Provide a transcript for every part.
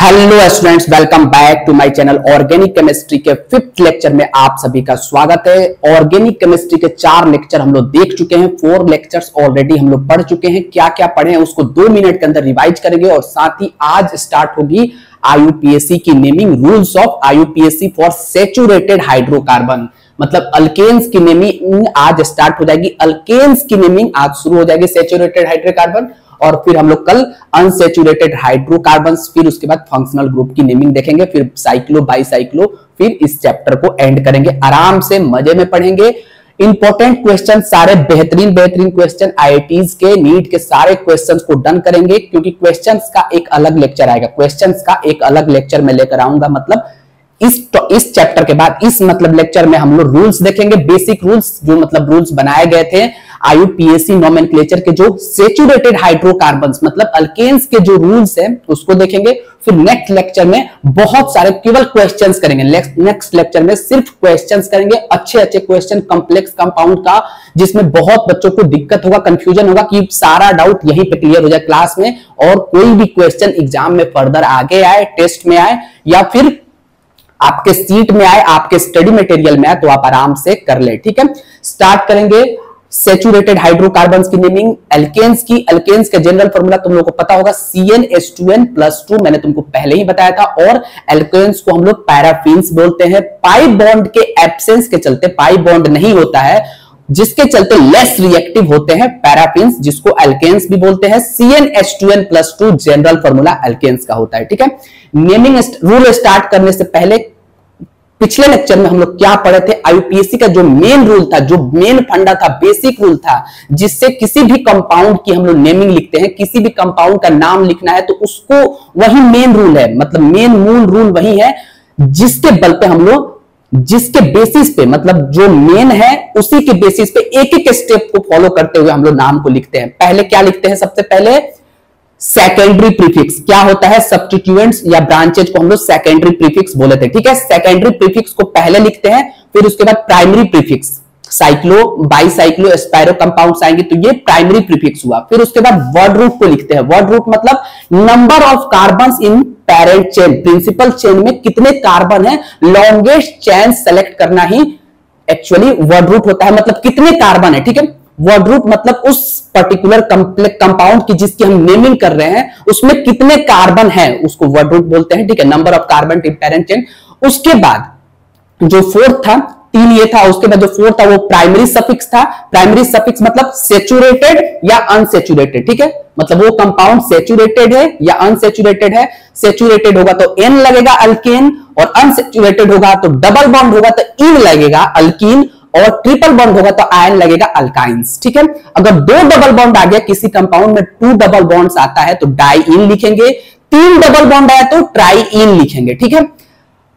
Hello students, welcome back to my channel. Organic chemistry के 5th lecture में आप सभी का स्वागत है। ऑर्गेनिक केमिस्ट्री के 4 लेक्चर हम लोग देख चुके हैं, 4 लेक्चर्स ऑलरेडी हम लोग पढ़ चुके हैं। क्या क्या पढ़े हैं उसको 2 मिनट के अंदर रिवाइज करेंगे और साथ ही आज स्टार्ट होगी आईयूपीएसी की naming, rules of IUPAC for saturated hydrocarbon. मतलब अल्केन्स की नेमिंग आज स्टार्ट हो जाएगी। अल्केन्स की नेमिंग आज शुरू हो जाएगी, सैचुरेटेड हाइड्रोकार्बन, और फिर हम लोग कल अनसैचुरेटेड हाइड्रोकार्बन्स, फिर उसके बाद फंक्शनल ग्रुप की नेमिंग देखेंगे, फिर साइक्लो बाईसाइक्लो, फिर इस चैप्टर को एंड करेंगे। आराम से मजे में पढ़ेंगे। इंपॉर्टेंट क्वेश्चन, सारे बेहतरीन क्वेश्चन, आईआईटीज के, नीट के सारे क्वेश्चंस को डन करेंगे, क्योंकि क्वेश्चंस का एक अलग लेक्चर आएगा। क्वेश्चंस का एक अलग लेक्चर में लेकर आऊंगा। मतलब इस चैप्टर के बाद इस मतलब लेक्चर में हम लोग रूल्स देखेंगे, बेसिक रूल्स, जो मतलब रूल्स बनाए गए थे आईयूपीएसी नोमेनक्लेचर के, जो सैचुरेटेड हाइड्रोकार्बन्स मतलब अल्केन्स के जो रूल्स हैं उसको देखेंगे। फिर नेक्स्ट लेक्चर में बहुत सारे केवल क्वेश्चंस करेंगे। नेक्स्ट लेक्चर में सिर्फ क्वेश्चंस करेंगे, अच्छे क्वेश्चन, कॉम्प्लेक्स कंपाउंड का, जिसमें बहुत बच्चों को दिक्कत होगा, कंफ्यूजन होगा, कि सारा डाउट यहीं पे क्लियर हो जाए क्लास में, और कोई भी क्वेश्चन एग्जाम में फर्दर आगे आए, टेस्ट में आए, या फिर आपके सीट में आए, आपके स्टडी मटेरियल में आए, तो आप आराम से कर ले। ठीक है, स्टार्ट करेंगे सैचुरेटेड हाइड्रोकार्बन्स की नेमिंग। एल्केन्स की, एल्केन्स का जनरल फॉर्मूला तुम लोगों को पता होगा, CnH2n+2, मैंने तुमको पहले ही बताया था। और एल्केन्स को हम लोग पैराफिन्स बोलते हैं। पाई बॉन्ड के एब्सेंस के चलते, पाई बॉन्ड नहीं होता है जिसके चलते लेस रिएक्टिव होते हैं पैराफिन्स, जिसको एल्केन्स भी बोलते हैं। CnH2n+2 जनरल फॉर्मूला एल्केन्स का होता है। ठीक है, नेमिंग रूल स्टार्ट करने से पहले पिछले लेक्चर में हम लोग क्या पढ़े थे? आईयूपीएसी का जो मेन रूल था, जो मेन फंडा था, बेसिक रूल था, जिससे किसी भी कंपाउंड की हम लोग नेमिंग लिखते हैं, किसी भी कंपाउंड का नाम लिखना है तो उसको, वही मेन रूल है, मतलब मेन मूल रूल वही है, जिसके बल पे हम लोग, जिसके बेसिस पे, मतलब जो मेन है उसी के बेसिस पे एक एक स्टेप को फॉलो करते हुए हम लोग नाम को लिखते हैं। पहले क्या लिखते हैं? सबसे पहले सेकेंडरी प्रीफिक्स। क्या होता है? सब्स्टिट्यूएंट्स या ब्रांचेज को हम लोग सेकेंडरी प्रीफिक्स बोले थे। ठीक है, सेकेंडरी प्रीफिक्स को पहले लिखते हैं, फिर उसके बाद primary prefix, cyclo, bicyclo, spiro compounds आएंगे, तो ये प्राइमरी प्रीफिक्स हुआ। फिर उसके बाद वर्ड रूट को लिखते हैं। वर्ड रूट मतलब number of carbons in parent chain, principal chain में कितने कार्बन है, लॉन्गेस्ट चेन सेलेक्ट करना ही एक्चुअली वर्ड रूट होता है, मतलब कितने कार्बन है। ठीक है, वर्ड रूट मतलब उस पर्टिकुलर कंपाउंड की जिसकी हम नेमिंग कर रहे हैं उसमें कितने कार्बन है, उसको वर्ड रूट बोलते हैं। ठीक है, number of carbon in parent chain. उसके बाद जो फोर्थ था, 3 ये था, उसके बाद जो फोर्थ था वो प्राइमरी सफिक्स था। प्राइमरी सफिक्स मतलब सैचुरेटेड या अनसैचुरेटेड। ठीक है, मतलब वो कंपाउंड सैचुरेटेड है या अनसैचुरेटेड है। सैचुरेटेड होगा तो N लगेगा अल्केन, और अनसैचुरेटेड होगा तो डबल बॉन्ड होगा तो इन लगेगा अल्कीन, और ट्रिपल बॉन्ड होगा तो आयन लगेगा अल्काइंस। ठीक है, अगर 2 डबल बॉन्ड आ गया किसी कंपाउंड में, 2 डबल बॉन्ड्स आता है तो डाई इन लिखेंगे, 3 डबल बॉन्ड आया तो ट्राई इन लिखेंगे। ठीक है,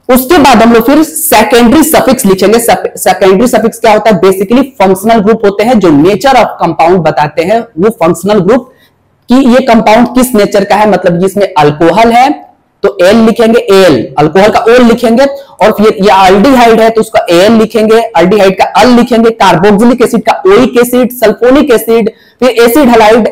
उसके बाद हम लोग फिर सेकेंडरी सफिक्स लिखेंगे। सेकेंडरी सफिक्स क्या होता है? बेसिकली फंक्शनल ग्रुप होते हैं जो नेचर ऑफ कंपाउंड बताते हैं। वो फंक्शनल ग्रुप कि ये कंपाउंड किस नेचर का है, मतलब जिसमें अल्कोहल है तो एल लिखेंगे, एल, अल्कोहल का ओल लिखेंगे, और फिर ये अल्डिहाइड है तो उसका एल लिखेंगे, अल्डिहाइड का अल लिखेंगे, कार्बोक्सिलिक एसिड का ओइक एसिड, सल्फोनिक एसिड, फिर एसिड हैलाइड,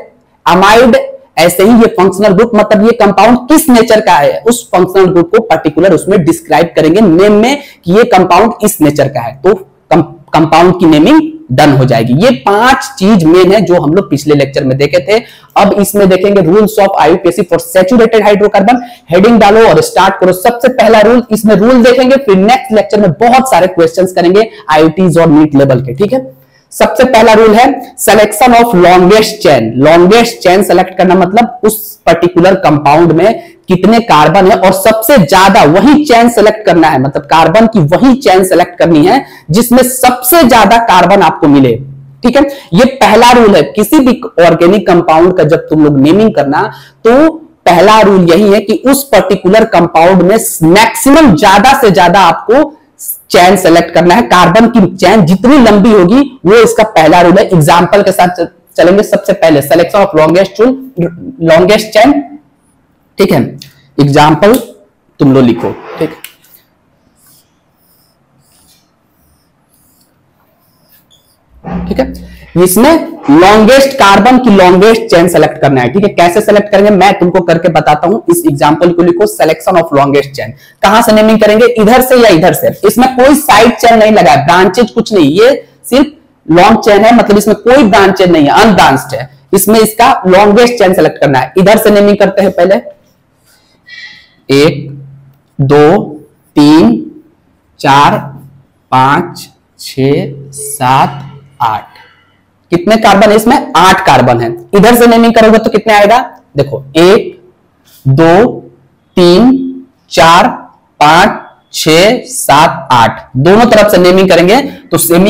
अमाइड। ऐसे ही ये फंक्शनल ग्रुप, मतलब ये कंपाउंड किस नेचर का है, उस फंक्शनल ग्रुप को पर्टिकुलर उसमें डिस्क्राइब करेंगे नेम में कि ये कंपाउंड इस नेचर का है, तो कंपाउंड की नेमिंग डन हो जाएगी। ये 5 चीज मेन है जो हम लोग पिछले लेक्चर में देखे थे। अब इसमें देखेंगे rules of IUPAC for saturated hydrocarbon. Heading डालो और स्टार्ट करो। सबसे पहला रूल, इसमें रूल देखेंगे, फिर नेक्स्ट लेक्चर में बहुत सारे क्वेश्चंस करेंगे आईआईटीज और नीट लेवल के। ठीक है, सबसे पहला रूल है selection of longest chain. Longest chain select करना मतलब उस पर्टिकुलर कंपाउंड में कितने कार्बन है और सबसे ज्यादा वही चेन सेलेक्ट करना है, मतलब कार्बन की वही चेन सेलेक्ट करनी है जिसमें सबसे ज्यादा कार्बन आपको मिले। ठीक है, ये पहला रूल है। किसी भी ऑर्गेनिक कंपाउंड का जब तुम लोग नेमिंग करना तो पहला रूल यही है कि उस पर्टिकुलर कंपाउंड में मैक्सिमम ज्यादा से ज्यादा आपको चेन सेलेक्ट करना है। कार्बन की चेन जितनी लंबी होगी वो इसका पहला रूल है। एग्जांपल के साथ चलेंगे। सबसे पहले सिलेक्शन ऑफ लॉन्गेस्ट चेन। ठीक है, एग्जांपल तुम लोग लिखो। ठीक, ठीक है, इसमें लॉन्गेस्ट कार्बन की लॉन्गेस्ट चेन सेलेक्ट करना है। ठीक है, कैसे सेलेक्ट करेंगे मैं तुमको करके बताता हूं। इस एग्जांपल को लिखो, सिलेक्शन ऑफ लॉन्गेस्ट चेन। कहां से नेमिंग करेंगे, इधर से या इधर से। इसमें कोई साइड चेन नहीं लगा है, ब्रांचेज कुछ नहीं, ये सिर्फ लॉन्ग चेन है, मतलब इसमें कोई ब्रांचेज नहीं है, अनब्रांच्ड है। इसमें इसका लॉन्गेस्ट चेन सेलेक्ट करना है। इधर से नेमिंग करते हैं पहले, 1 2 3 4 5 6 7 8। कितने कार्बन है इसमें, 8 कार्बन है। इधर से नेमिंग करोगे तो कितने आएगा, देखो 1 2 3 4 5 6 7 8। दोनों तरफ से नेमिंग करेंगे तो सेम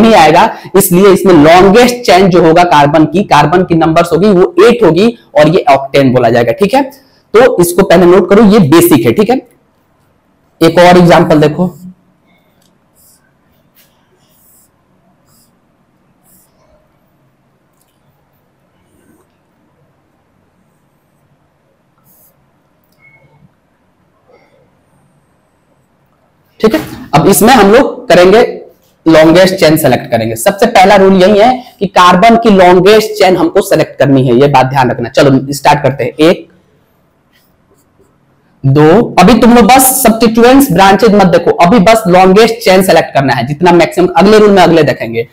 ही आएगा। इसलिए इसमें लॉन्गेस्ट चेन जो होगा कार्बन की नंबर्स होगी वो 8 होगी और ये ऑक्टेन बोला जाएगा। ठीक है, तो इसको पहले नोट करो, ये बेसिक है। ठीक है, एक और एग्जांपल देखो, ठीक है। अब इसमें हम लोग करेंगे लॉन्गेस्ट चेन सेलेक्ट करेंगे। सबसे पहला रूल यही है कि कार्बन की लॉन्गेस्ट चेन हमको सेलेक्ट करनी है, ये बात ध्यान रखना। चलो स्टार्ट करते हैं, 1 2। अभी तुम लोग बस सब्स्टिट्यूएंट्स ब्रांचेज मत देखो, अभी बस लॉन्गेस्ट चेन सेलेक्ट करना है जितना मैक्सिमम। अगले रूल में अगले देखेंगे,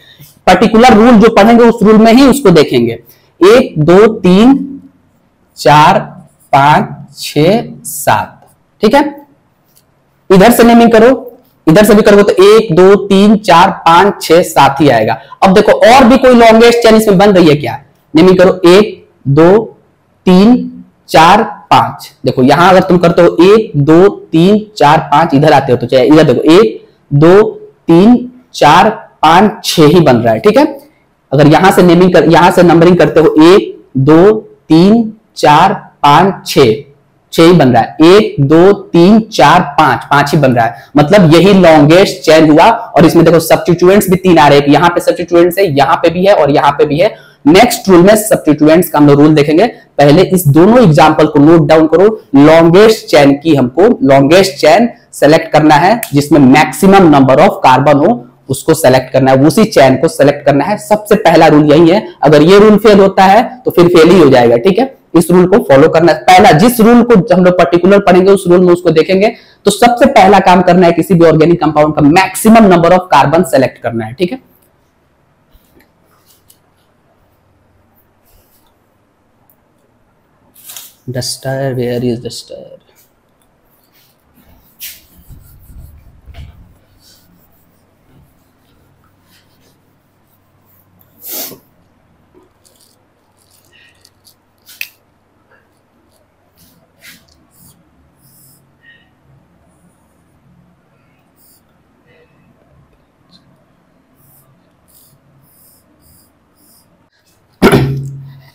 पर्टिकुलर रूल जो पढ़ेंगे उस रूल में ही उसको देखेंगे। 1 2 3 4 5 6 7। ठीक है, इधर से नेमिंग करो, इधर से भी करोगे तो 1 2 3 4 5 6 7 ही आएगा। अब देखो और भी कोई लॉन्गेस्ट चेन इसमें बन रही है क्या, नेमिंग करो, 1 2 3 4 5। देखो यहां अगर तुम करते हो 1 2 3 4 5, इधर आते हो तो चाहे इधर देखो 1 2 3 4 5 6 ही बन रहा है। ठीक है, अगर यहां से यहां से नंबरिंग करते हो 1 2 3 4 5 6 ही बन रहा है। 1 2 3 4 5 ही बन रहा है, मतलब यही लॉन्गेस्ट चेन हुआ। और इसमें देखो सब्स्टिट्यूएंट्स भी 3 आ रहे हैं, यहाँ पे सब्स्टिट्यूएंट्स है, यहाँ पे भी है और यहाँ पे भी है। नेक्स्ट रूल में सब्स्टिट्यूएंट्स का हम लोग रूल देखेंगे। पहले इस दोनों एग्जांपल को नोट डाउन करो। लॉन्गेस्ट चेन की हमको लॉन्गेस्ट चेन सेलेक्ट करना है जिसमें मैक्सिमम नंबर ऑफ कार्बन हो, उसको सेलेक्ट करना है, उसी चेन को सेलेक्ट करना है। सबसे पहला रूल यही है। अगर ये रूल फेल होता है तो फिर फेल ही हो जाएगा। ठीक है, इस रूल को फॉलो करना है। पहला जिस रूल को हम लोग पर्टिकुलर पढ़ेंगे उस रूल में उसको देखेंगे। तो सबसे पहला काम करना है किसी भी ऑर्गेनिक कंपाउंड का maximum number of carbon select करना है। ठीक है, डस्टर, वेयर इज डस्टर।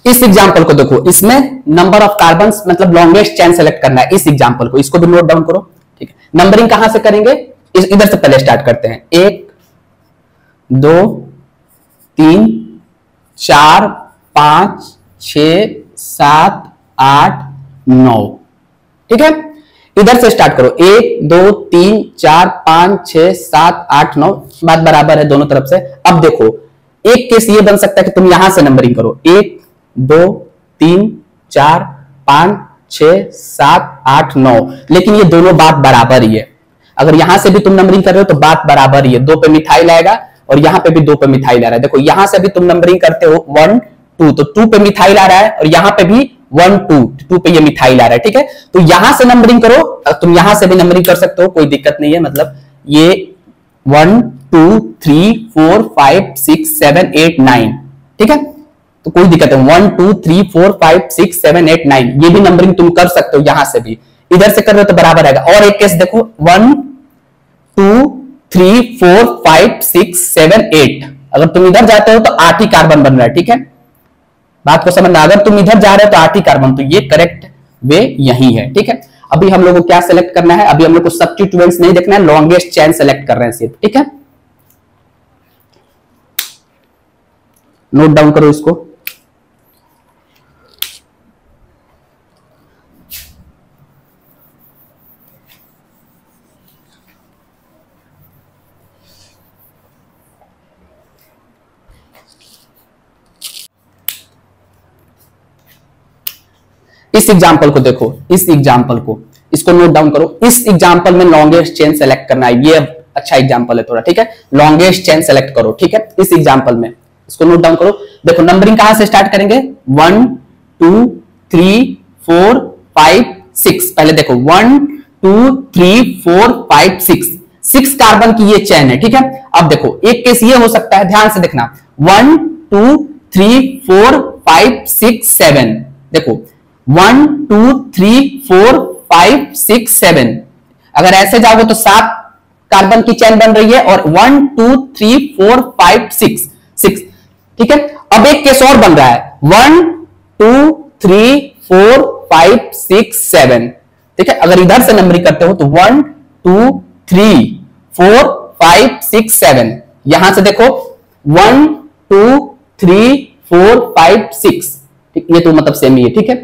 इस एग्जांपल को देखो, इसमें नंबर ऑफ कार्बन मतलब लॉन्गेस्ट चेन सेलेक्ट करना है। इस एग्जांपल को, इसको भी नोट डाउन करो। ठीक है, नंबरिंग कहां से करेंगे, इधर से पहले स्टार्ट करते हैं। 1 2 3 4 5 6 7 8 9। ठीक है, इधर से स्टार्ट करो, 1 2 3 4 5 6 7 8 9। बात बराबर है दोनों तरफ से। अब देखो एक केस ये बन सकता है कि तुम यहां से नंबरिंग करो, 1 2 3 4 5 6 7 8 9, लेकिन ये दोनों बात बराबर ही है। अगर यहां से भी तुम नंबरिंग कर रहे हो तो बात बराबर ही है। 2 पे मिथाइल आएगा और यहां पे भी 2 पे मिथाइल आ रहा है। देखो यहां से भी तुम नंबरिंग करते हो 1 2, तो 2 पे मिथाइल आ रहा है और यहां पे भी 1 2 पे ये मिथाइल आ रहा है। ठीक है, तो यहां से नंबरिंग करो, तुम यहां से भी नंबरिंग कर सकते हो, कोई दिक्कत नहीं है। मतलब ये 1 2 3 4 5 6 7 8 9। ठीक है, तो कोई दिक्कत है, 1 2 3 4 5 6 7 8 9 ये भी नंबरिंग तुम कर सकते हो यहां से भी। इधर से कर रहे हो तो बराबर आएगा। और एक केस देखो, 1 2 3 4 5 6 7 8। अगर तुम इधर जाते हो तो 8 ही कार्बन बन रहा है। ठीक है, बात को समझना, अगर तुम इधर जा रहे हो तो 8 ही कार्बन, तो ये करेक्ट वे यही है। ठीक है, अभी हम लोग को क्या सेलेक्ट करना है, अभी हम लोग को सब्स्टिट्यूएंट्स नहीं देखना है, लॉन्गेस्ट चेन सेलेक्ट कर रहे हैं सिर्फ। ठीक है, नोट डाउन करो इसको। इस एग्जाम्पल को देखो, इस एग्जाम्पल को, इसको नोट डाउन करो। इस एग्जाम्पल में लॉन्गेस्ट चेन सेलेक्ट करना है। ये अच्छा एग्जाम्पल है थोड़ा, ठीक है। लॉन्गेस्ट चेन सेलेक्ट करो, ठीक है, इस एग्जाम्पल में। इसको नोट डाउन करो। देखो नंबरिंग कहां से स्टार्ट करेंगे, 1 2 3 4 5 6। पहले देखो 1 2 3 4 5 6 कार्बन की ये चेन है, ठीक है। अब देखो एक केस ये हो सकता है, ध्यान से देखना, 1 2 3 4 5 6 7। देखो 1 2 3 4 5 6 7। अगर ऐसे जाओगे तो 7 कार्बन की चेन बन रही है, और 1 2 3 4 5 6, ठीक है। अब एक केस और बन रहा है, 1 2 3 4 5 6 7, ठीक है। अगर इधर से नंबरिंग करते हो तो 1 2 3 4 5 6 7। यहां से देखो 1 2 3 4 5 6, ये तो मतलब सेम ही है, ठीक है।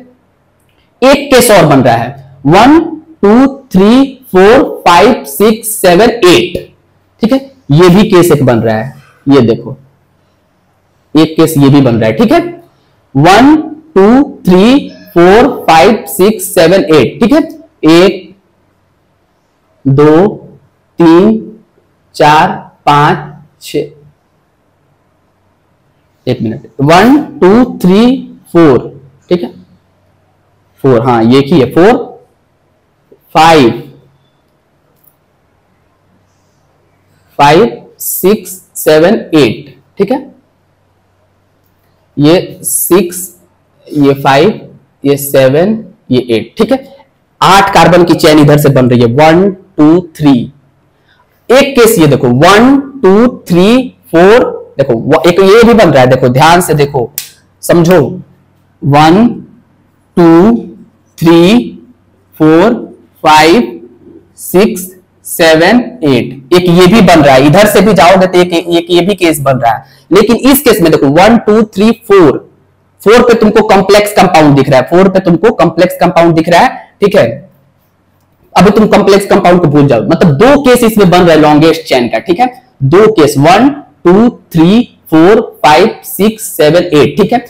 एक केस और बन रहा है, 1 2 3 4 5 6 7 8, ठीक है। ये भी केस एक बन रहा है, ये देखो एक केस ये भी बन रहा है, ठीक है। 1 2 3 4 5 6 7 8, ठीक है। 1 2 3 4 5 6, एक मिनट, 1 2 3 4, ठीक है, 4, हाँ ये ही है, 4 5 5 6 7 8, ठीक है। ये 6, ये 5, ये 7, ये 8, ठीक है। 8 कार्बन की चेन इधर से बन रही है, 1 2 3। एक केस ये देखो 1 2 3 4, देखो एक ये भी बन रहा है, देखो ध्यान से देखो, समझो, 1 2 3 4 5 6 7 8। एक ये भी बन रहा है, इधर से भी जाओगे तो एक ये भी केस बन रहा है। लेकिन इस केस में देखो 1 2 3 4, 4 पे तुमको कॉम्प्लेक्स कंपाउंड दिख रहा है, 4 पे तुमको कॉम्प्लेक्स कंपाउंड दिख रहा है, ठीक है। अभी तुम कॉम्प्लेक्स कंपाउंड को भूल जाओ, मतलब 2 केस इसमें बन रहा है लॉन्गेस्ट चेन का, ठीक है। 2 केस 1 2 3 4 5 6 7 8, ठीक है।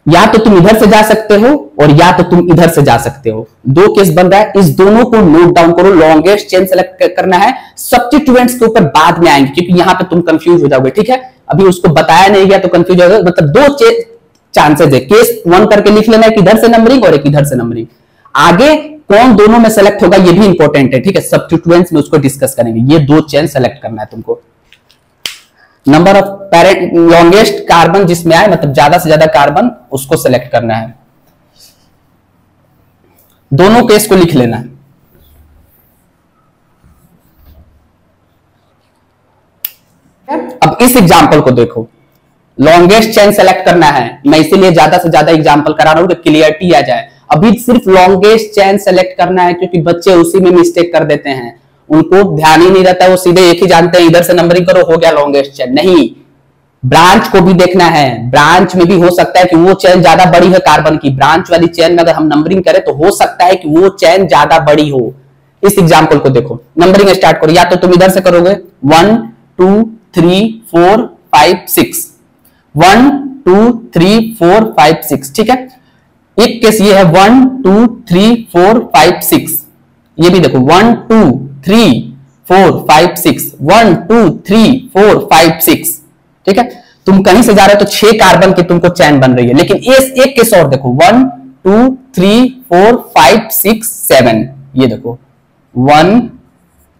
या तो तुम इधर से जा सकते हो और या तो तुम इधर से जा सकते हो, 2 केस बन रहा है। इस दोनों को नोट डाउन करो, लॉन्गेस्ट चेन सेलेक्ट करना है। सब्स्टिट्यूएंट्स के ऊपर बाद में आएंगे, क्योंकि यहां पे तुम कंफ्यूज हो जाओगे, ठीक है। अभी उसको बताया नहीं गया तो कंफ्यूज हो जाओगे। मतलब 2 चांसेस है, केस 1 करके लिख लेना, एक इधर से नंबरिंग और एक इधर से नंबरिंग। आगे कौन दोनों में सेलेक्ट होगा ये भी इंपॉर्टेंट है, ठीक है। सब्स्टिट्यूएंट्स में उसको डिस्कस करेंगे। ये 2 चेन सेलेक्ट करना है तुमको। Number of parent, longest carbon जिसमें आए, मतलब ज्यादा से ज्यादा कार्बन, उसको सेलेक्ट करना है। दोनों केस को लिख लेना है। अब इस एग्जांपल को देखो, लॉन्गेस्ट चेन सेलेक्ट करना है। मैं इसीलिए ज्यादा से ज्यादा एग्जांपल करा रहा हूं कि क्लियरिटी आ जाए। अभी सिर्फ लॉन्गेस्ट चेन सेलेक्ट करना है, क्योंकि बच्चे उसी में मिस्टेक कर देते हैं, उनको ध्यान ही नहीं रहता, वो सीधे एक ही जानते हैं इधर से नंबरिंग करो हो गया लॉन्गेस्ट चेन। नहीं, ब्रांच को भी देखना है। ब्रांच में भी हो सकता है कि वो चेन ज्यादा बड़ी है कार्बन की, ब्रांच वाली चेन में अगर हम नंबरिंग करें तो हो सकता है कि वो चेन ज्यादा बड़ी हो। इस एग्जांपल को देखो, नंबरिंग स्टार्ट करो, या तो तुम इधर से करोगे 1 2 3 4 5 6, 1 2 3 4 5 6, ठीक है। एक केस ये है 1 2 3 4 5 6। ये भी देखो 1 2 3 4 5 6, 1 2 3 4 5 6, ठीक है। तुम कहीं से जा रहे हो तो 6 कार्बन की तुमको चैन बन रही है। लेकिन एक केस और देखो 1 2 3 4 5 6 7। ये देखो 1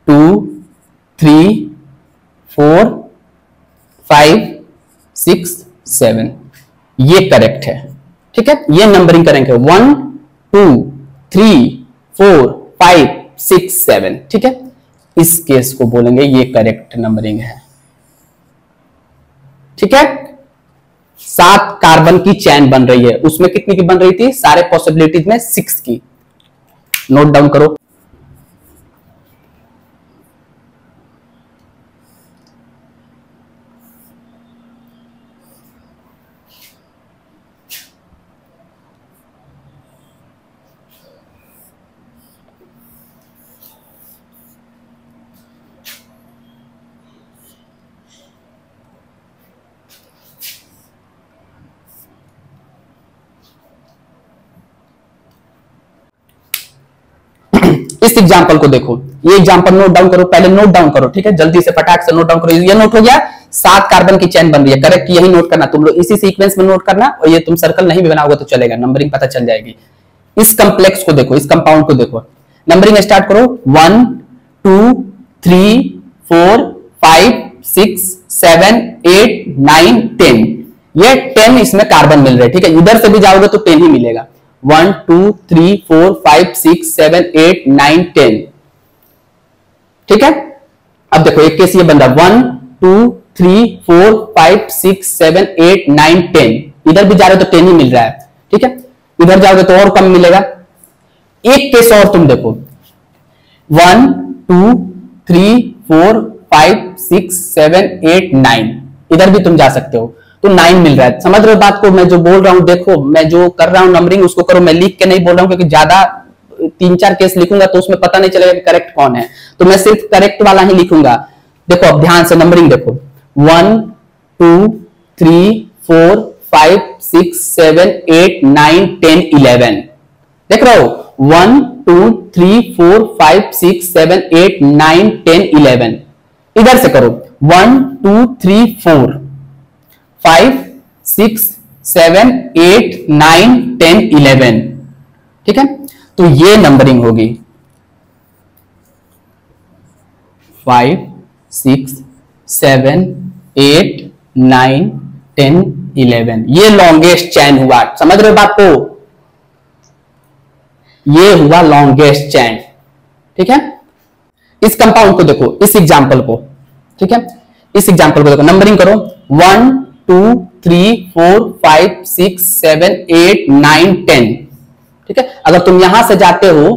2 3 4 5 6 7, ये करेक्ट है, ठीक है। ये नंबरिंग करेंगे 1 2 3 4 5 6 7, ठीक है। इस केस को बोलेंगे ये करेक्ट नंबरिंग है, ठीक है। 7 कार्बन की चैन बन रही है, उसमें कितनी की बन रही थी, सारे पॉसिबिलिटीज में 6 की। नोट डाउन करो। इस एग्जांपल को देखो, ये एग्जांपल नोट डाउन करो, पहले नोट डाउन करो, ठीक है, जल्दी से फटाक से नोट डाउन करो। ये नोट हो गया, 7 कार्बन की चेन बन रही है, करेक्ट, यही नोट करना तुम लोग, इसी सीक्वेंस में नोट करना, और ये तुम सर्कल नहीं भी बनाओगे तो चलेगा, नंबरिंग पता चल जाएगी। इस कॉम्प्लेक्स को देखो, इस कंपाउंड को देखो, नंबरिंग स्टार्ट करो, 1 2 3 4 5 6 7 8 9 10, ये 10 इसमें कार्बन मिल रहे हैं, ठीक है, इधर से भी जाओगे तो 10 ही मिलेगा। 1 2 3 4 5 6 7 8 9 10, ठीक है। अब देखो एक केस ये बन रहा, 1 2 3 4 5 6 7 8 9 10, इधर भी जा रहे हो तो 10 ही मिल रहा है, ठीक है, इधर जाओगे तो और कम मिलेगा। एक केस और तुम देखो, 1 2 3 4 5 6 7 8 9, इधर भी तुम जा सकते हो तो 9 मिल रहा है। समझ रहे हो बात को, मैं जो बोल रहा हूं, देखो मैं जो कर रहा हूं नंबरिंग उसको करो, मैं लिख के नहीं बोल रहा हूं, क्योंकि ज्यादा 3-4 केस लिखूंगा तो उसमें पता नहीं चलेगा कि करेक्ट कौन है, तो मैं सिर्फ करेक्ट वाला ही लिखूंगा। देखो अब ध्यान से नंबरिंग देखो, 1 2 3 4 5 6 7 8 9 10 11, देख रहे हो, 1 2 3 4 5 6 7 8 9 10 11। इधर से करो, 1 2 3 4 5 6 7 8 9 10 11, ठीक है, तो ये नंबरिंग होगी 5 6 7 8 9 10 11, ये लॉन्गेस्ट चैन हुआ। समझ रहे हो बात को, ये हुआ लॉन्गेस्ट चैन, ठीक है। इस कंपाउंड को देखो, इस एग्जांपल को, ठीक है, इस एग्जांपल को देखो, नंबरिंग करो, 1 2 3 4 5 6 7 8 9 10, ठीक है। अगर तुम यहां से जाते हो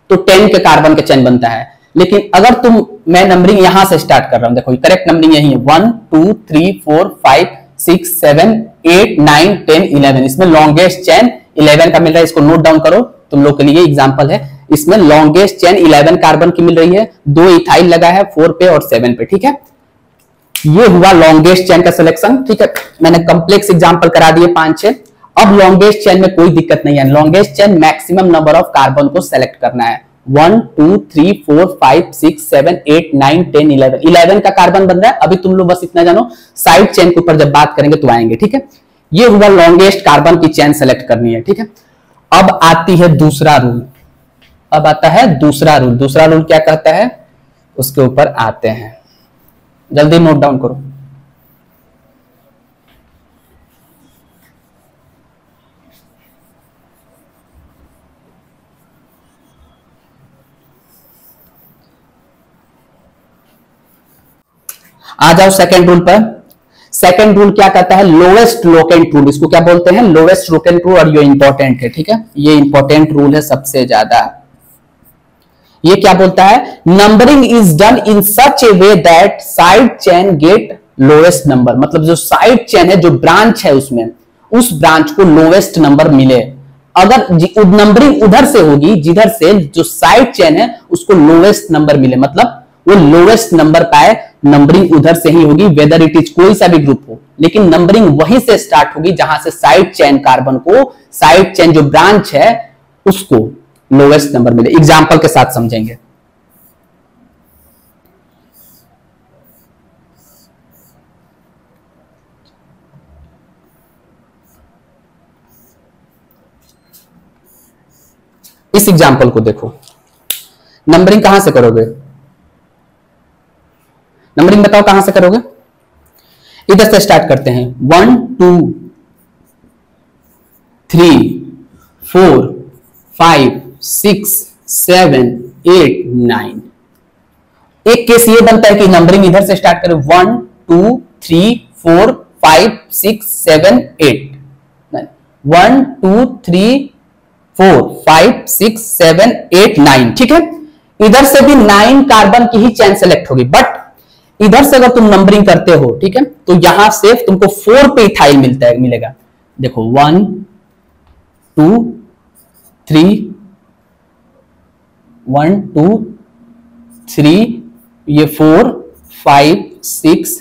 तो 10 के कार्बन के चेन बनता है, लेकिन अगर तुम, मैं नंबरिंग यहां से स्टार्ट कर रहा हूं, देखो करेक्ट नंबरिंग यही है, 1 2 3 4 5 6 7 8 9 10 11, इसमें लॉन्गेस्ट चेन 11 का मिल रहा है, इसको नोट डाउन करो, तुम लोग के लिए एग्जांपल है। इसमें लॉन्गेस्ट चेन 11 कार्बन की मिल रही है, 2 इथाइल लगा है 4 पे और 7 पे, ठीक है। ये हुआ लॉन्गेस्ट चेन का सिलेक्शन, ठीक है, मैंने कॉम्प्लेक्स एग्जांपल करा दिए 5-6। अब लॉन्गेस्ट चेन में कोई दिक्कत नहीं है, longest chain maximum number of carbon को सेलेक्ट करना है, 1 2 3 4 5 6 7 8 9 10 11, 11 का कार्बन बन रहा है। अभी तुम लोग बस इतना जानो, साइड चेन के ऊपर जब बात करेंगे तो आएंगे, ठीक है। ये हुआ लॉन्गेस्ट कार्बन की चेन सेलेक्ट करनी है, ठीक है। अब आती है दूसरा रूल, अब आता है दूसरा रूल। दूसरा रूल क्या कहता है, उसके ऊपर आते हैं, जल्दी नोट डाउन करो। आ जाओ सेकंड रूल पर। सेकंड रूल क्या कहता है, लोवेस्ट लोकेंट रूल, इसको क्या बोलते हैं, लोवेस्ट लोकेंट रूल, और ये इंपॉर्टेंट है, ठीक है, ये इंपॉर्टेंट रूल है सबसे ज्यादा। ये क्या बोलता है, numbering is done in such a way that side chain get lowest number, मतलब जो साइड चेन है, जो ब्रांच है उसमें, उस ब्रांच को लोवेस्ट नंबर मिले। अगर नंबरिंग उधर से होगी जिधर से जो साइड चेन है उसको लोवेस्ट नंबर मिले, मतलब वो लोवेस्ट नंबर पाए, नंबरिंग उधर से ही होगी, वेदर इट इज कोई सा भी ग्रुप हो, लेकिन नंबरिंग वहीं से स्टार्ट होगी जहां से साइड चेन कार्बन को, साइड चेन जो ब्रांच है उसको लोवेस्ट नंबर मिले। एग्जांपल के साथ समझेंगे। इस एग्जांपल को देखो, नंबरिंग कहां से करोगे, नंबरिंग बताओ कहां से करोगे, इधर से स्टार्ट करते हैं, 1 2 3 4 5 6 7 8 9। एक केस ये बनता है कि नंबरिंग इधर से स्टार्ट करें, 1 2 3 4 5 6 7 8 9, 1 2 3 4 5 6 7 8 9, ठीक है। इधर से भी 9 कार्बन की ही चेन सेलेक्ट होगी, बट इधर से अगर तुम नंबरिंग करते हो, ठीक है, तो यहां से तुमको 4 पे इथाइल मिलेगा। देखो 1 2 3 1 2 3, ये 4 5 6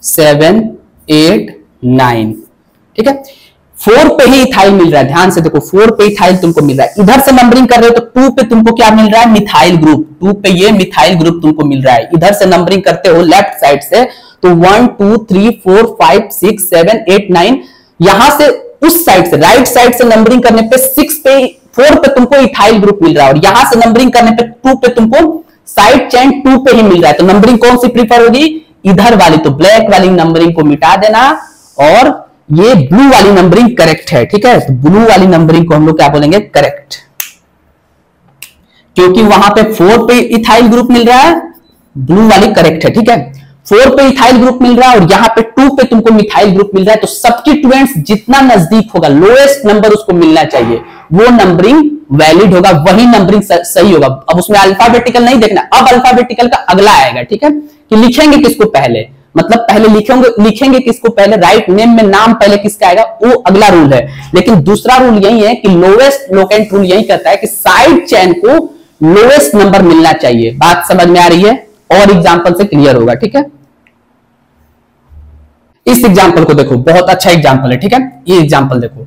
7 8 9, ठीक है। 4 पे ही इथाइल मिल रहा है, ध्यान से देखो 4 पे इथाइल तुमको मिल रहा है। इधर से नंबरिंग कर रहे हो तो 2 पे तुमको क्या मिल रहा है, मिथाइल ग्रुप। 2 पे ये मिथाइल ग्रुप तुमको मिल रहा है। इधर से नंबरिंग करते हो लेफ्ट साइड से तो 1 2 3 4 5 6 7 8 9, यहां से उस साइड से राइट साइड से नंबरिंग करने पे 4 पे तुमको इथाइल ग्रुप मिल रहा है, और यहां से नंबरिंग करने पे 2 पे तुमको साइड चेन 2 पे ही मिल रहा है। तो नंबरिंग कौन सी प्रीफर होगी, इधर वाली। तो ब्लैक वाली नंबरिंग को मिटा देना और ये ब्लू वाली नंबरिंग करेक्ट है, ठीक है। तो ब्लू वाली नंबरिंग को हम लोग क्या बोलेंगे, करेक्ट, क्योंकि वहां पे 4 पे इथाइल ग्रुप मिल रहा है, ब्लू वाली करेक्ट है, ठीक है। 4 पे इथाइल ग्रुप मिल रहा है और यहां पे 2 पे तुमको मिथाइल ग्रुप मिल रहा है। तो सब्स्टिट्यूएंट्स जितना नजदीक होगा, लोएस्ट नंबर उसको मिलना चाहिए, वो नंबरिंग वैलिड होगा, वही नंबरिंग सही होगा। अब उसमें अल्फाबेटिकल नहीं देखना, अब अल्फाबेटिकल का अगला आएगा, ठीक है, कि लिखेंगे किसको पहले, मतलब पहले लिखेंगे किसको पहले, राइट नेम में नाम पहले किसका आएगा, वो अगला रूल है। लेकिन दूसरा रूल यही है कि लोएस्ट लोकेंट रूल यही कहता है कि साइड चेन को लोएस्ट नंबर मिलना चाहिए। बात समझ में आ रही है, और एग्जांपल से क्लियर होगा, ठीक है। इस एग्जांपल को देखो, बहुत अच्छा एग्जांपल है, ठीक है। ये एग्जांपल देखो,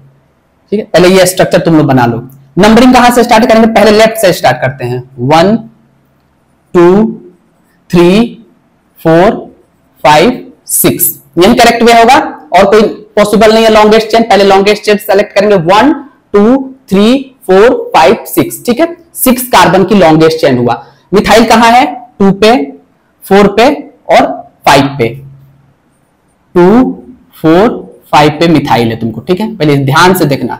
ठीक है। पहले ये स्ट्रक्चर तुम लोग बना लो। नंबरिंग कहां से स्टार्ट करेंगे, पहले लेफ्ट से स्टार्ट करते हैं। 1 2 3 4 5 6, यही करेक्ट वे होगा, और कोई पॉसिबल नहीं है लॉन्गेस्ट चेन। पहले लॉन्गेस्ट चेन सेलेक्ट करेंगे, 1 2 3 4 5 6, ठीक है। 6 कार्बन की लॉन्गेस्ट चेन हुआ। मिथाइल कहां है, 2 पे 4 पे और 5 पे, 2 4 5 पे मिथाइल है तुमको, ठीक है। पहले ध्यान से देखना,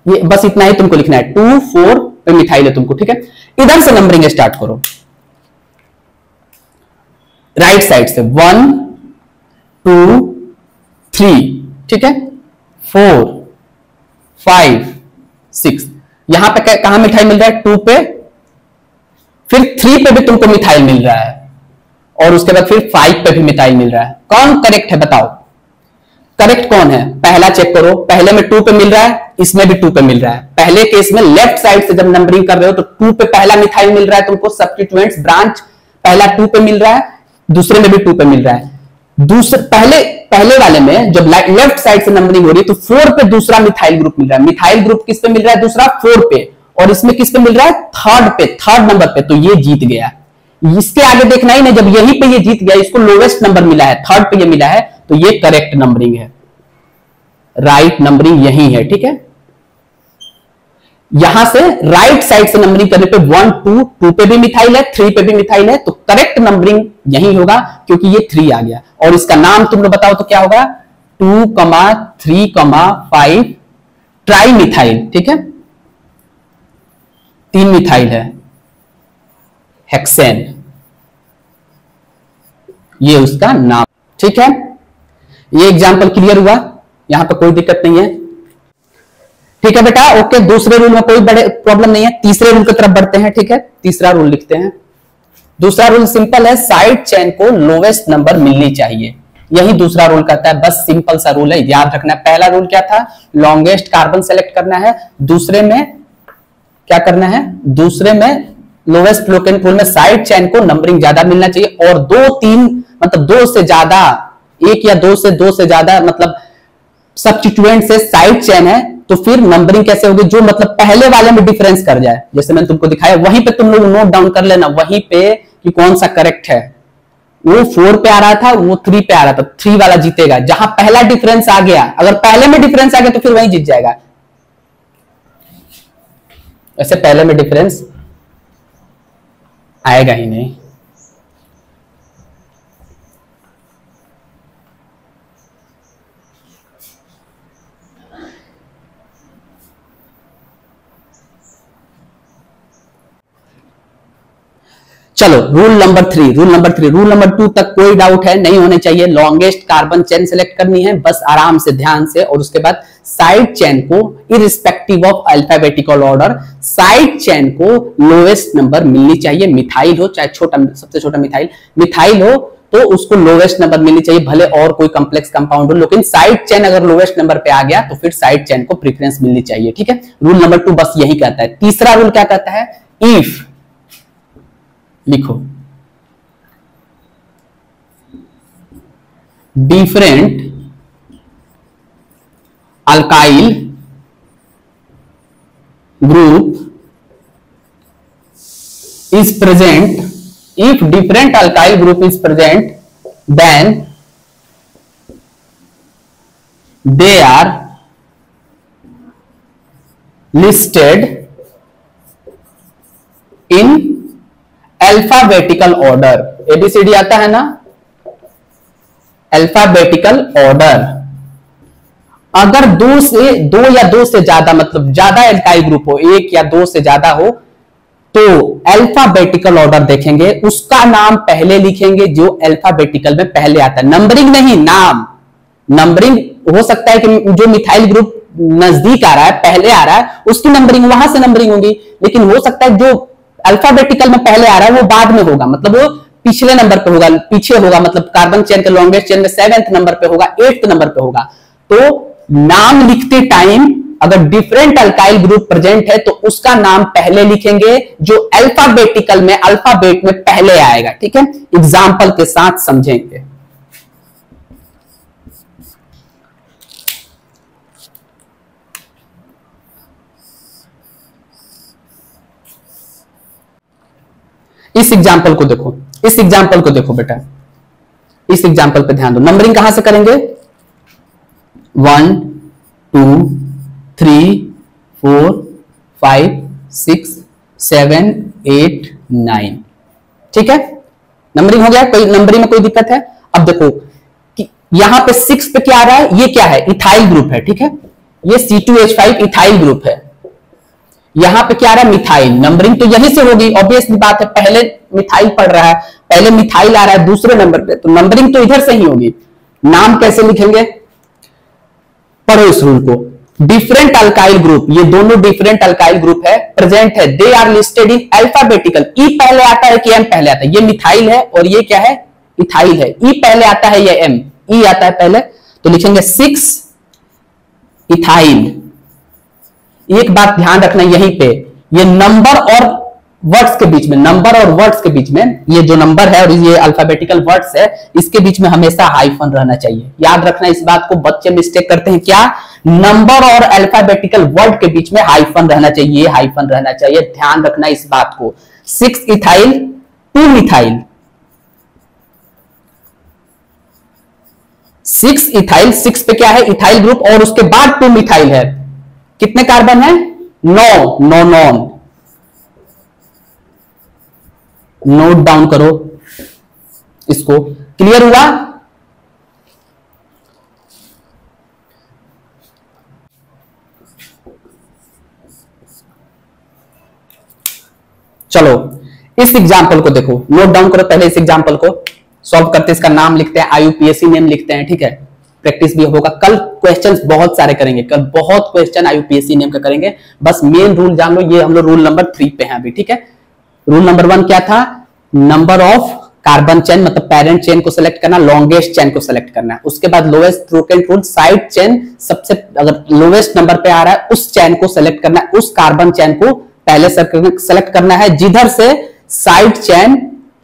ये बस इतना ही तुमको लिखना है, 2 4 पे मिथाइल है तुमको, ठीक है। इधर से नंबरिंग स्टार्ट करो, राइट साइड से 1 2 3, ठीक है, 4 5 6। यहां पे कहां मिथाइल मिल रहा है, 2 पे, फिर 3 पे भी तुमको मिथाइल मिल रहा है, और उसके बाद फिर 5 पे भी मिथाइल मिल रहा है। कौन करेक्ट है बताओ, करेक्ट कौन है, पहला चेक करो। पहले में 2 पे मिल रहा है, इसमें भी 2 पे मिल रहा है। पहले केस में लेफ्ट साइड से जब नंबरिंग कर रहे हो तो 2 पे पहला मिथाइल मिल रहा है तुमको, सब्स्टिट्यूएंट्स ब्रांच पहला 2 पे मिल रहा है, दूसरे में भी 2 पे मिल रहा है। दूसरे पहले वाले में जब लेफ्ट साइड से नंबरिंग हो रही है तो 4 पे दूसरा मिथाइल ग्रुप मिल रहा है। मिथाइल ग्रुप किस पे मिल रहा है, दूसरा 4 पे, और इसमें किस पे मिल रहा है, थर्ड पे, थर्ड नंबर पे। तो ये जीत गया, इसके आगे देखना ही नहीं, जब यहीं पे ये जीत गया, इसको लोवेस्ट नंबर मिला है, थर्ड पे ये मिला है, तो ये करेक्ट नंबरिंग है, राइट नंबरिंग यही है, ठीक है। यहां से राइट साइड से नंबरिंग करने पे 1 2 पे भी मिथाइल है, 3 पे भी मिथाइल है, तो करेक्ट नंबरिंग यही होगा, क्योंकि ये 3 आ गया। और इसका नाम तुम लोग बताओ तो क्या होगा, 2 3 5 ट्राई मिथाइल, ठीक है, 3 मिथाइल है, हेक्सेन, ये उसका नाम, ठीक है। ये एग्जाम्पल क्लियर हुआ, यहां पर कोई दिक्कत नहीं है, ठीक है बेटा, ओके। दूसरे रूल में कोई बड़े प्रॉब्लम नहीं है, तीसरे रूल की तरफ बढ़ते हैं, ठीक है। तीसरा रूल लिखते हैं। दूसरा रूल सिंपल है, साइड चेन को लोवेस्ट नंबर मिलनी चाहिए, यही दूसरा रूल कहता है। बस सिंपल सा रूल है, याद रखना। पहला रूल क्या था, लॉन्गेस्ट कार्बन सेलेक्ट करना है, दूसरे में क्या करना है, दूसरे में लोवेस्ट लोकेंट रूल में साइड चेन को नंबरिंग ज्यादा मिलना चाहिए, और 2 3 मतलब 2 से ज्यादा, 1 या 2 से ज्यादा मतलब सब्स्टिट्यूएंट से साइड चेन है, तो फिर नंबरिंग कैसे होगी, जो मतलब पहले वाले में डिफरेंस कर जाए, जैसे मैंने तुमको दिखाया, वहीं पे तुम लोग नोट डाउन कर लेना, वहीं पे कि कौन सा करेक्ट है। वो 4 पे आ रहा था, वो 3 पे आ रहा था, 3 वाला जीतेगा। जहां पहला डिफरेंस आ गया, अगर पहले में डिफरेंस आ गया तो फिर वही जीत जाएगा। वैसे पहले में डिफरेंस आएगा ही नहीं। चलो रूल नंबर 3, रूल नंबर 2 तक कोई डाउट है नहीं होने चाहिए। लॉन्गेस्ट कार्बन चेन सेलेक्ट करनी है, बस आराम से ध्यान से, और उसके बाद साइड चेन को irrespective of alphabetical order, side chain को लोएस्ट नंबर मिलनी चाहिए। मिथाइल हो चाहे छोटा, सबसे छोटा मिथाइल हो तो उसको लोवेस्ट नंबर मिलनी चाहिए, भले और कोई कॉम्प्लेक्स कंपाउंड हो, लेकिन साइड चेन अगर लोवेस्ट नंबर पे आ गया तो फिर साइड चेन को प्रेफरेंस मिलनी चाहिए, ठीक है। रूल नंबर 2 बस यही कहता है। तीसरा रूल क्या कहता है, इफ, लिखो, different alkyl group is present, if different alkyl group is present, then they are listed in alphabetical order. ABCD आता है ना, alphabetical order. अगर दो या दो से ज्यादा, मतलब ज्यादा एल्काइल ग्रुप हो, एक या दो से ज्यादा हो, तो अल्फाबेटिकल ऑर्डर देखेंगे, उसका नाम पहले लिखेंगे जो अल्फाबेटिकल में पहले आता है। नंबरिंग नहीं, नाम। नंबरिंग हो सकता है कि जो मिथाइल ग्रुप नजदीक आ रहा है, पहले आ रहा है, उसकी नंबरिंग वहां से नंबरिंग होगी, लेकिन हो सकता है जो अल्फाबेटिकल में पहले आ रहा है वो बाद में होगा, मतलब वो पिछले नंबर पे होगा, पीछे होगा, मतलब कार्बन चेन के लॉन्गेस्ट चेन में 7th नंबर पे होगा, 8th नंबर पे होगा। तो नाम लिखते टाइम अगर डिफरेंट अल्काइल ग्रुप प्रेजेंट है तो उसका नाम पहले लिखेंगे जो अल्फाबेटिकल में, अल्फाबेट में पहले आएगा। ठीक है, एग्जाम्पल के साथ समझेंगे। इस एग्जाम्पल को देखो, इस एग्जाम्पल को देखो बेटा, इस एग्जाम्पल पे ध्यान दो। नंबरिंग कहां से करेंगे? 1 2 3 4 5 6 7 8 9। ठीक है, नंबरिंग हो गया। कोई नंबरिंग में कोई दिक्कत है? अब देखो कि यहां पे 6 पे क्या आ रहा है, ये क्या है? इथाइल ग्रुप है। ठीक है, ये C2H5 इथाइल ग्रुप है। यहां पे क्या आ रहा है? मिथाइल। नंबरिंग तो यहीं से होगी, ऑब्वियसली बात है, पहले मिथाइल पढ़ रहा है, पहले मिथाइल आ रहा है दूसरे नंबर पे, तो नंबरिंग तो इधर से ही होगी। नाम कैसे लिखेंगे? पढ़ो इस रूल को। डिफरेंट अल्काइल ग्रुप, ये दोनों डिफरेंट अल्काइल ग्रुप है, प्रेजेंट है, they are listed in alphabetical. E पहले आता है कि एम पहले आता है? ये मिथाइल है और ये क्या है? इथाइल है। ई पहले आता है या एम? ई आता है पहले, तो लिखेंगे 6 इथाइल। एक बात ध्यान रखना यहीं पे, ये नंबर और वर्ड्स के बीच में, नंबर और वर्ड्स के बीच में, ये जो नंबर है और ये अल्फाबेटिकल वर्ड्स है, इसके बीच में हमेशा हाइफन रहना चाहिए। याद रखना इस बात को, बच्चे मिस्टेक करते हैं क्या? नंबर और अल्फाबेटिकल वर्ड के बीच में हाइफन रहना चाहिए, हाइफन रहना चाहिए, ध्यान रखना इस बात को। 6 इथाइल 2 मिथाइल, 6 इथाइल, 6 पे क्या है? इथाइल ग्रुप, और उसके बाद 2 मिथाइल है। कितने कार्बन है? 9 नॉन। नोट डाउन करो इसको। क्लियर हुआ? चलो इस एग्जाम्पल को देखो, नोट डाउन करो पहले। इस एग्जाम्पल को सॉल्व करते, इसका नाम लिखते हैं, IUPAC नेम लिखते हैं। ठीक है, प्रैक्टिस भी होगा, कल क्वेश्चंस बहुत सारे करेंगे, कल बहुत क्वेश्चन IUPAC नेम का करेंगे। बस मेन रूल जान लो, ये हम लोग रूल नंबर 3 पे हैं अभी। ठीक है, रूल नंबर 1 क्या था? नंबर ऑफ कार्बन चेन, मतलब पेरेंट चेन को सिलेक्ट करना, लॉन्गेस्ट चेन को सिलेक्ट करना है। उसके बाद लोएस्ट ट्रूकेंट रूल, साइड चेन सबसे अगर लोएस्ट नंबर पे आ रहा है उस चेन को सिलेक्ट करना है, उस कार्बन चेन को पहले सेलेक्ट करना है जिधर से साइड चेन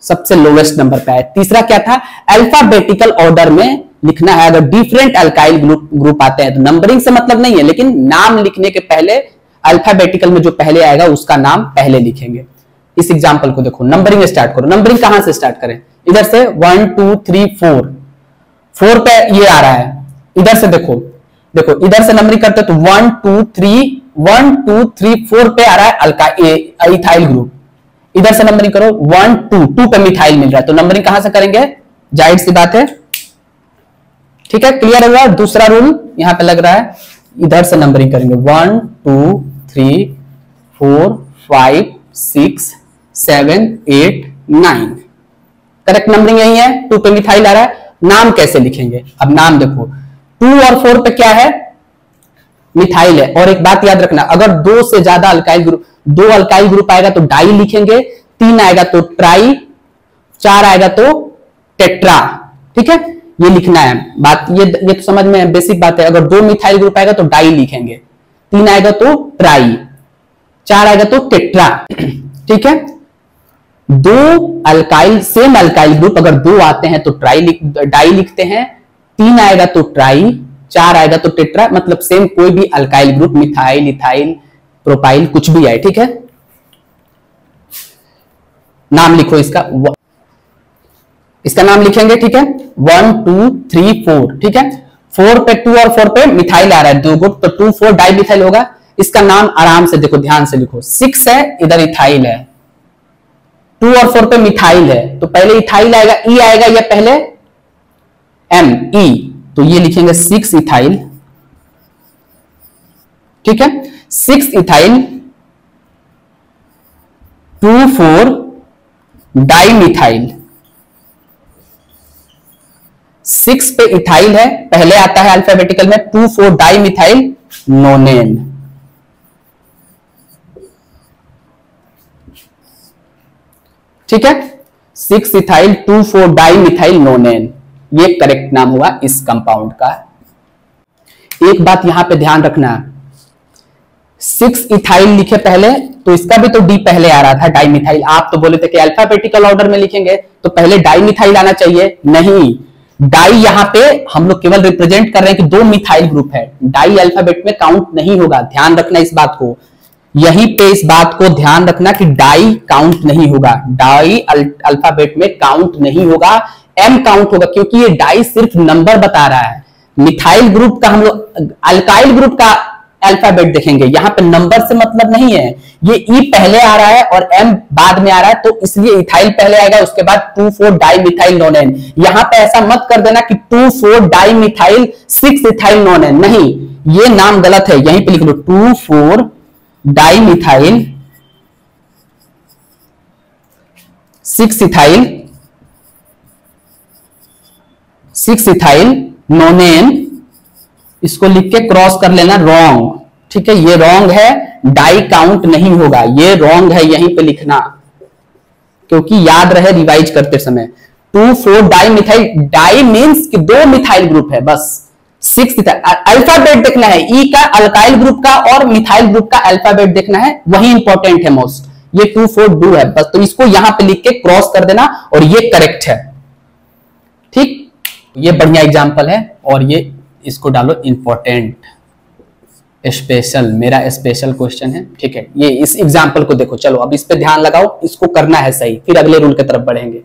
सबसे लोएस्ट नंबर पे है। तीसरा क्या था? अल्फाबेटिकल ऑर्डर में लिखना है। अगर डिफरेंट अल्काइल ग्रुप आते हैं तो नंबरिंग से मतलब नहीं है, लेकिन नाम लिखने के पहले अल्फाबेटिकल में जो पहले आएगा उसका नाम पहले लिखेंगे। इस एग्जांपल को देखो, नंबरिंग स्टार्ट करो। नंबरिंग कहां से स्टार्ट करें? इधर से 1 2 3 4, 4 पे ये आ रहा है। इधर से देखो, देखो इधर से नंबरिंग करते तो 1 2 3 1 2 3 4 पे आ रहा है इथाइल ग्रुप। इधर से नंबरिंग करो 1 2 2 पे मिथाइल मिल रहा है, तो नंबरिंग कहां से करेंगे? जाहिर सी बात है। ठीक है, क्लियर हुआ? दूसरा रूल यहां पे लग रहा है, इधर से नंबरिंग करेंगे 1 2 3 4 5 6 7 8 9। करेक्ट नंबरिंग यही है। 2 पे मिथाइल आ रहा है। नाम कैसे लिखेंगे? अब नाम देखो, 2 और 4 पे क्या है? मिथाइल है। और एक बात याद रखना, अगर 2 से ज्यादा अल्काइल ग्रुप, 2 अल्काइल ग्रुप आएगा तो डाई लिखेंगे, 3 आएगा तो ट्राई, 4 आएगा तो टेट्रा। ठीक है, ये लिखना है बात, ये तो समझ में बेसिक बात है। अगर 2 मिथाइल ग्रुप आएगा तो डाई लिखेंगे, 3 आएगा तो ट्राई, 4 आएगा तो टेट्रा। ठीक है, 2 अल्काइल, सेम अल्काइल ग्रुप अगर 2 आते हैं तो डाई लिखते हैं, 3 आएगा तो ट्राई, 4 आएगा तो टेट्रा, मतलब सेम कोई भी alkyl group, methyl, ethyl, propyl, कुछ भी आए, ठीक है। नाम लिखो इसका, इसका नाम लिखेंगे, ठीक है। 1 2 3 4, ठीक है। 4 पे 2 और 4 पे मिथाइल आ रहा है 2 ग्रुप, तो 2 4 डाई मिथाइल होगा। इसका नाम आराम से देखो, ध्यान से लिखो। 6 है, इधर इथाइल है, 2 और 4 पे मिथाइल है, तो पहले इथाइल आएगा, ई आएगा या पहले एम, ई, तो ये लिखेंगे 6 इथाइल, ठीक है। 6 इथाइल 2 4 डाई मिथाइल। 6 पे इथाइल है, पहले आता है अल्फाबेटिकल में, 2 4 डाई मिथाइल नोनेन। ठीक है, 6 इथाइल 2 4 डाई मिथाइल नोनेन, ये करेक्ट नाम हुआ इस कंपाउंड का। एक बात यहां पे ध्यान रखना, 6 इथाइल लिखे पहले, तो इसका भी तो डी पहले आ रहा था, डाई मिथाइल। आप तो बोले थे कि अल्फाबेटिकल ऑर्डर में लिखेंगे तो पहले डाई मिथाइल आना चाहिए, नहीं, डाई यहां पे हम लोग केवल रिप्रेजेंट कर रहे हैं कि 2 मिथाइल ग्रुप है, डाई अल्फाबेट में काउंट नहीं होगा, ध्यान रखना इस बात को। यहीं पे इस बात को ध्यान रखना कि डाई काउंट नहीं होगा, डाई अल्फाबेट में काउंट नहीं होगा, एम काउंट होगा, क्योंकि ये डाई सिर्फ नंबर बता रहा है। मिथाइल ग्रुप का हम लोग अल्काइल ग्रुप का अल्फाबेट देखेंगे, यहां पे नंबर से मतलब नहीं है, ये ई पहले आ रहा है और एम बाद में आ रहा है, तो इसलिए इथाइल पहले आएगा, उसके बाद 2 4 डाई मिथाइल नोनेन। यहां पे ऐसा मत कर देना कि 2 4 डाई मिथाइल 6 इथाइल नोनेन, नहीं, ये नाम गलत है, यहीं पे लिख लो 2 4 डाई मिथाइल 6 इथाइल नोनेन, इसको लिख के क्रॉस कर लेना, रॉन्ग, ठीक है, ये रॉन्ग है, डाई काउंट नहीं होगा, ये रॉन्ग है, यहीं पे लिखना, क्योंकि याद रहे रिवाइज करते समय। 2 4 डाई मिथाइल, डाई मीन्स कि 2 मिथाइल ग्रुप है बस। 6 अल्फाबेट देखना है, ई का अल्काइल ग्रुप का और मिथाइल ग्रुप का अल्फाबेट देखना है, वही इंपॉर्टेंट है मोस्ट। ये 2 4 डू है बस, तो इसको यहां पे लिख के क्रॉस कर देना और ये करेक्ट है, ठीक। ये बढ़िया एग्जांपल है, और ये इसको डालो इंपॉर्टेंट, स्पेशल, मेरा स्पेशल क्वेश्चन है, ठीक है। ये इस एग्जांपल को देखो, चलो अब इस पे ध्यान लगाओ, इसको करना है सही, फिर अगले रूल की तरफ बढ़ेंगे।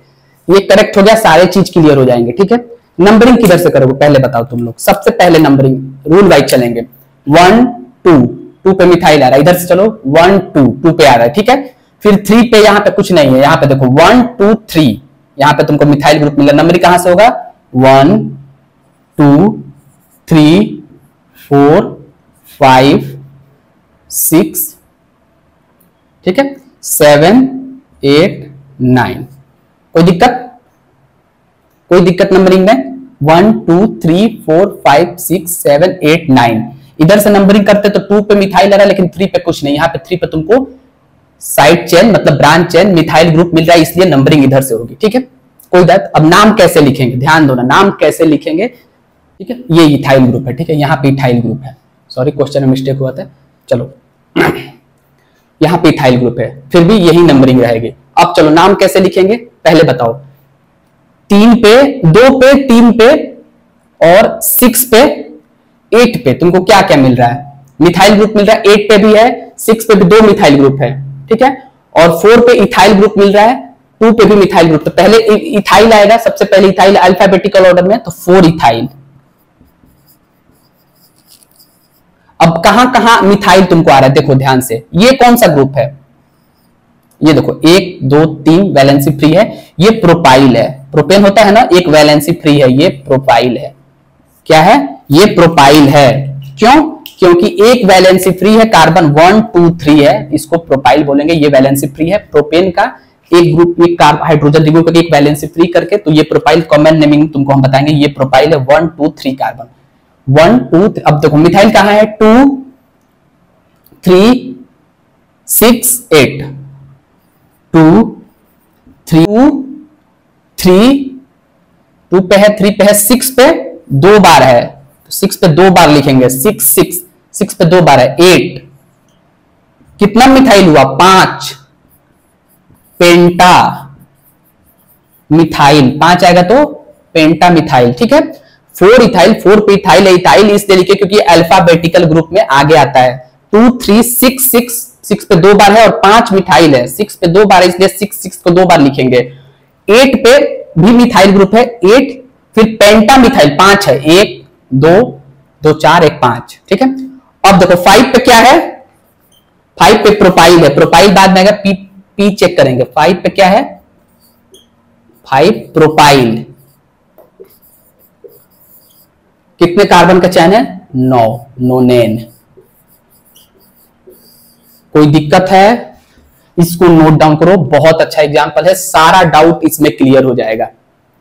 ये करेक्ट हो गया, सारे चीज क्लियर हो जाएंगे, ठीक है। नंबरिंग किधर से करोगे पहले बताओ तुम लोग। सबसे पहले नंबरिंग रूल वाइज चलेंगे, 1 2 पे मिथाइल आ रहा है, इधर से चलो 1 2 पे आ रहा है, ठीक है। फिर 3 पे, यहाँ पे कुछ नहीं है, यहाँ पे देखो 1 2 3, यहाँ पे तुमको मिथाइल ग्रुप मिला, नंबरिंग कहां से होगा, 1 2 3 4 5 6, ठीक है, 7 8 9। कोई दिक्कत नंबरिंग में? 1 2 3 4 5 6 7 8 9, इधर से नंबरिंग करते तो 2 पे मिथाइल आ रहा है, लेकिन 3 पे कुछ नहीं, यहाँ पे 3 पे तुमको साइड चेन मतलब ब्रांच चेन मिथाइल ग्रुप मिल रहा है, इसलिए नंबरिंग इधर से होगी, ठीक है। कोई बात, अब नाम कैसे लिखेंगे, ध्यान दो ना, नाम कैसे लिखेंगे, ठीक है। ये इथाइल ग्रुप है, ठीक है, यहाँ पे इथाइल ग्रुप है, सॉरी क्वेश्चन में मिस्टेक हुआ था, चलो यहाँ पे इथाइल ग्रुप है, फिर भी यही नंबरिंग रहेगी। अब चलो नाम कैसे लिखेंगे पहले बताओ। 3 पे 2 पे 3 पे और 6 पे 8 पे तुमको क्या क्या मिल रहा है, मिथाइल ग्रुप मिल रहा है, 8 पे भी है, 6 पे भी 2 मिथाइल ग्रुप है, ठीक है, और 4 पे इथाइल ग्रुप मिल रहा है, 2 पे भी मिथाइल ग्रुप, तो पहले इथाइल आएगा, सबसे पहले इथाइल अल्फाबेटिकल ऑर्डर में, तो 4 इथाइल। अब कहां कहां मिथाइल तुमको आ रहा है, देखो ध्यान से, ये कौन सा ग्रुप है, ये देखो 1 2 3 वैलेंसी फ्री है, ये प्रोपाइल है, प्रोपेन होता है ना, एक वैलेंसी फ्री है, ये प्रोपाइल है, क्या है, ये प्रोपाइल है, क्यों, क्योंकि एक वैलेंसी फ्री है, कार्बन 1 2 3 है, इसको प्रोपाइल बोलेंगे, ये वैलेंसी फ्री है, प्रोपेन का एक ग्रुप, एक हाइड्रोजन रिमूव करके एक वैलेंसी फ्री करके, तो ये प्रोपाइल, कॉमन नेमिंग तुमको हम बताएंगे, ये प्रोपाइल है, 1 2 3 कार्बन, 1 2 3, अब देखो मिथाइल कहां है, 2 3 6 8, 2 3 2 पे है, 3 पे है, 6 पे 2 बार है, 6 पे 2 बार लिखेंगे, 6 पे 2 बार है, 8, कितना मिथाइल हुआ, 5, पेंटा मिथाइल 5 आएगा तो पेंटा मिथाइल, ठीक है। 4 इथाइल, 4 पे इथाइल है, इथाइल इसलिए लिखे क्योंकि अल्फाबेटिकल ग्रुप में आगे आता है। 2 3 6 6 6 पे 2 बार है और 5 मिथाइल है, 6 पे 2 बार है इसलिए 6 6 को 2 बार लिखेंगे। 8 पे भी मिथाइल ग्रुप है, 8 फिर पेंटा मिथाइल 5 है, 1 2 2 4 1 5, ठीक है। अब देखो 5 पे क्या है, 5 पे प्रोपाइल है, प्रोपाइल बाद में आएगा, पी चेक करेंगे। 5 पे क्या है, 5 प्रोपाइल, कितने कार्बन का चैन है, 9, नोनेन। कोई दिक्कत है, इसको नोट डाउन करो, बहुत अच्छा एग्जांपल है, सारा डाउट इसमें क्लियर हो जाएगा।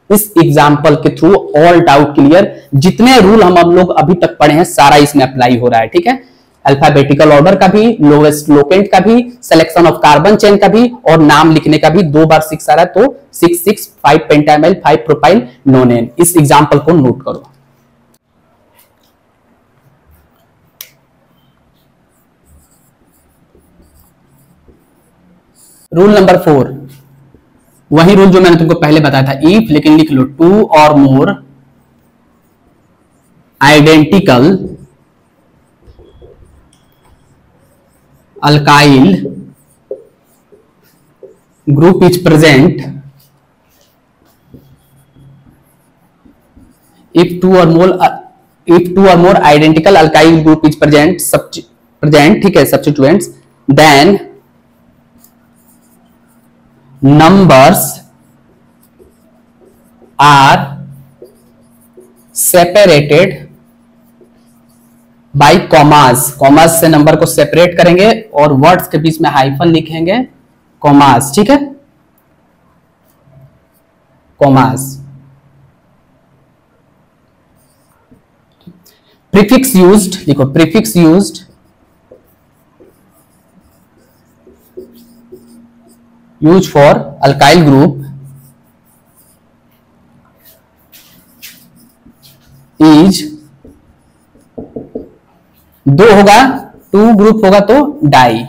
इस एग्जांपल के थ्रू ऑल डाउट क्लियर, जितने रूल हम लोग अभी तक पढ़े हैं सारा इसमें अप्लाई हो रहा है, ठीक है। अल्फाबेटिकल ऑर्डर का भी, लोवेस्ट लोकेंट का भी, सिलेक्शन ऑफ कार्बन चेन का भी और नाम लिखने का भी 2 बार 6 आ रहा है, तो 6 6 5 पेंटामाइल 5 प्रोपाइल नोनेन। इस एग्जांपल को नोट करो। रूल नंबर 4, वही रूल जो मैंने तुमको पहले बताया था, इफ, लेकिन लिख लो 2 और more identical alkyl group is present, if two or more identical alkyl group is present, ठीक है, substituents, then numbers are separated by commas, commas से नंबर को सेपरेट करेंगे और वर्ड्स के बीच में हाइफन लिखेंगे, commas, ठीक है, commas। प्रीफिक्स यूज्ड, देखो prefix used for alkyl group is, 2 होगा, 2 ग्रुप होगा तो डाई,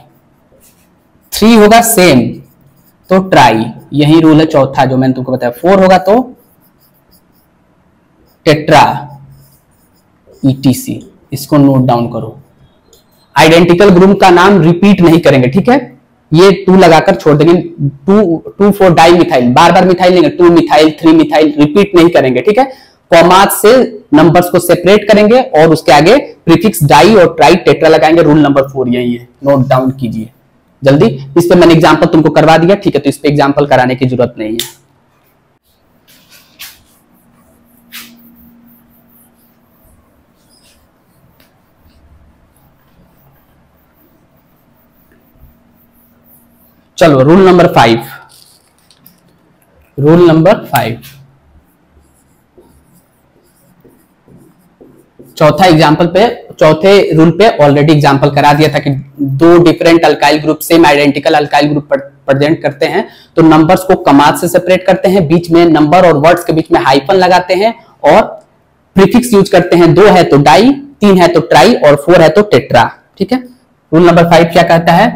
3 होगा सेम तो ट्राई, यही रूल है चौथा जो मैंने तुमको बताया। 4 होगा तो टेट्रा, ETC, इसको नोट डाउन करो। आइडेंटिकल ग्रुप का नाम रिपीट नहीं करेंगे, ठीक है, ये 2 लगाकर छोड़ देंगे। 2 4 डाई मिथाइल, बार बार मिथाइल लेंगे, 2 मिथाइल 3 मिथाइल, रिपीट नहीं करेंगे, ठीक है। कॉमास से नंबर्स को सेपरेट करेंगे और उसके आगे प्रीफिक्स डाई और ट्राई टेट्रा लगाएंगे। रूल नंबर 4 यही है, नोट डाउन कीजिए जल्दी। इस पे मैंने एग्जांपल तुमको करवा दिया, ठीक है, तो इस पे एग्जांपल कराने की जरूरत नहीं है। चलो रूल नंबर 5, रूल नंबर 5, चौथा एग्जांपल पे, चौथे रूल पे ऑलरेडी एग्जांपल करा दिया था कि 2 different alkyl group same identical alkyl group present करते हैं तो नंबर्स को कमात से सेपरेट करते हैं, बीच में नंबर और वर्ड्स के बीच में हाइफन लगाते हैं और प्रीफिक्स यूज करते हैं। 2 है तो डाई, 3 है तो ट्राई और 4 है तो टेट्रा, ठीक है। रूल नंबर 5 क्या कहता है,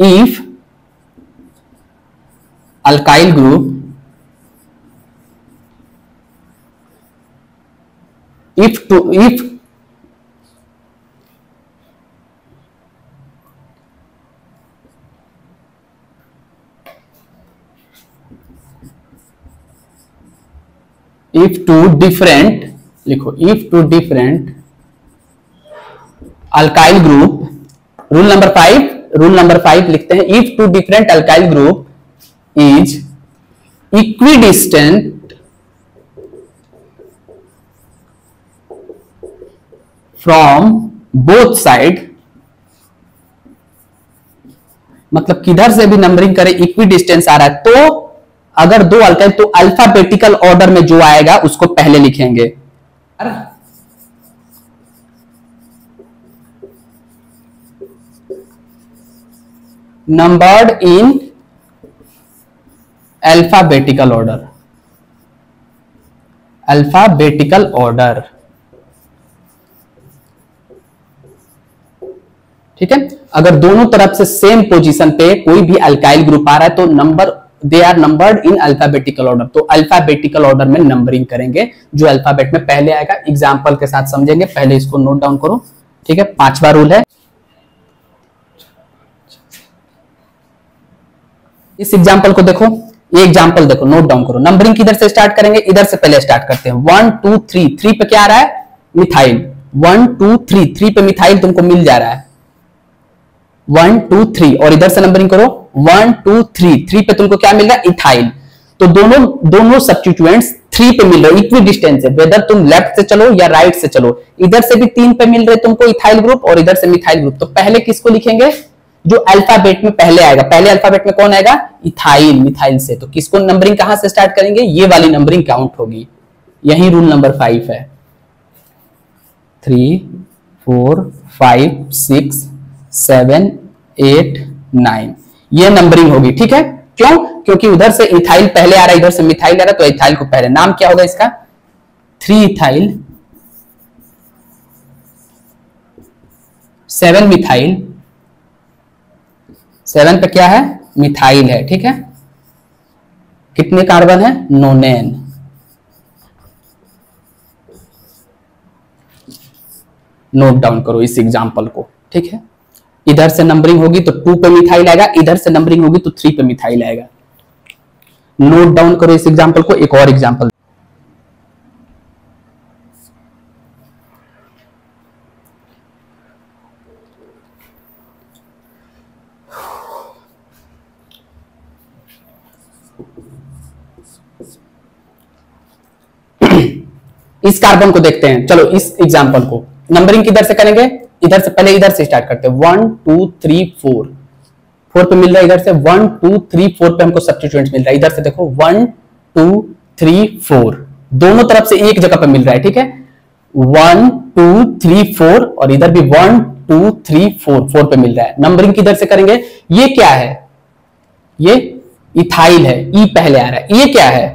if alkyl group if two different, लिखो if two different alkyl group, rule number 5 लिखते हैं, if two different alkyl group is equidistant from both side, मतलब किधर से भी नंबरिंग करें इक्विडिस्टेंस आ रहा है, तो अगर 2 अल्काइल तो अल्फाबेटिकल ऑर्डर में जो आएगा उसको पहले लिखेंगे। Numbered in alphabetical order, alphabetical order, ठीक है। अगर दोनों तरफ से सेम पोजीशन पे कोई भी अल्काइल ग्रुप आ रहा है तो number they are numbered in alphabetical order. तो अल्फाबेटिकल ऑर्डर में नंबरिंग करेंगे, जो अल्फाबेट में पहले आएगा। एग्जाम्पल के साथ समझेंगे, पहले इसको नोट डाउन करो, ठीक है। 5वां रूल है, इस एग्जाम्पल को देखो, ये एग्जाम्पल देखो, नोट डाउन करो। नंबरिंग किधर से स्टार्ट करेंगे, इधर से पहले स्टार्ट करते हैं। 1 2 3, 3 पे क्या आ रहा है, मिथाइल। 1 2 3, 3 पे मिथाइल तुमको मिल जा रहा है, 1 2 3। और इधर से नंबरिंग करो, 1 2 3, 3 पे तुमको क्या मिल रहा है, इथाइल। तो दोनों सब्स्टिट्यूएंट्स 3 पे मिल रहे, इक्वी डिस्टेंस है, वेदर तुम लेफ्ट से चलो या राइट से चलो। इधर से भी 3 पे मिल रहे तुमको इथाइल ग्रुप, और इधर से मिथाइल ग्रुप। तो पहले किसको लिखेंगे, जो अल्फाबेट में पहले आएगा। पहले अल्फाबेट में कौन आएगा, इथाइल, मिथाइल से। तो किसको नंबरिंग कहां से स्टार्ट करेंगे, ये वाली नंबरिंग काउंट होगी। यही रूल नंबर 5 है। 3 4 5 6 7 8 9, ये नंबरिंग होगी, ठीक है। क्यों, क्योंकि उधर से इथाइल पहले आ रहा है, इधर से मिथाइल आ रहा है, तो इथाइल को पहले। नाम क्या होगा इसका, 3 इथाइल 7 मिथाइल। 7 पे क्या है, मिथाइल है, ठीक है। कितने कार्बन है, नोनेन। नोट डाउन करो इस एग्जांपल को, ठीक है। इधर से नंबरिंग होगी तो 2 पे मिथाइल आएगा, इधर से नंबरिंग होगी तो 3 पे मिथाइल आएगा। नोट डाउन करो इस एग्जांपल को। एक और एग्जांपल, इस कार्बन को देखते हैं। चलो इस एग्जांपल को नंबरिंग किधर से करेंगे, इधर से पहले इधर से स्टार्ट करते हैं। 1 2 3 4, 4 पे मिल रहा है, इधर से 1 2 3 4 पे हमको सब्स्टिट्यूएंट्स मिल रहा है। इधर से देखो 1 2 3 4, दोनों तरफ से एक जगह पे मिल रहा है, ठीक है। 1 2 3 4, और इधर भी 1 2 3 4, 4 पे मिल रहा है। नंबरिंग किधर से करेंगे, ये क्या है, ये इथाइल है, ई पहले आ रहा है। ये क्या है,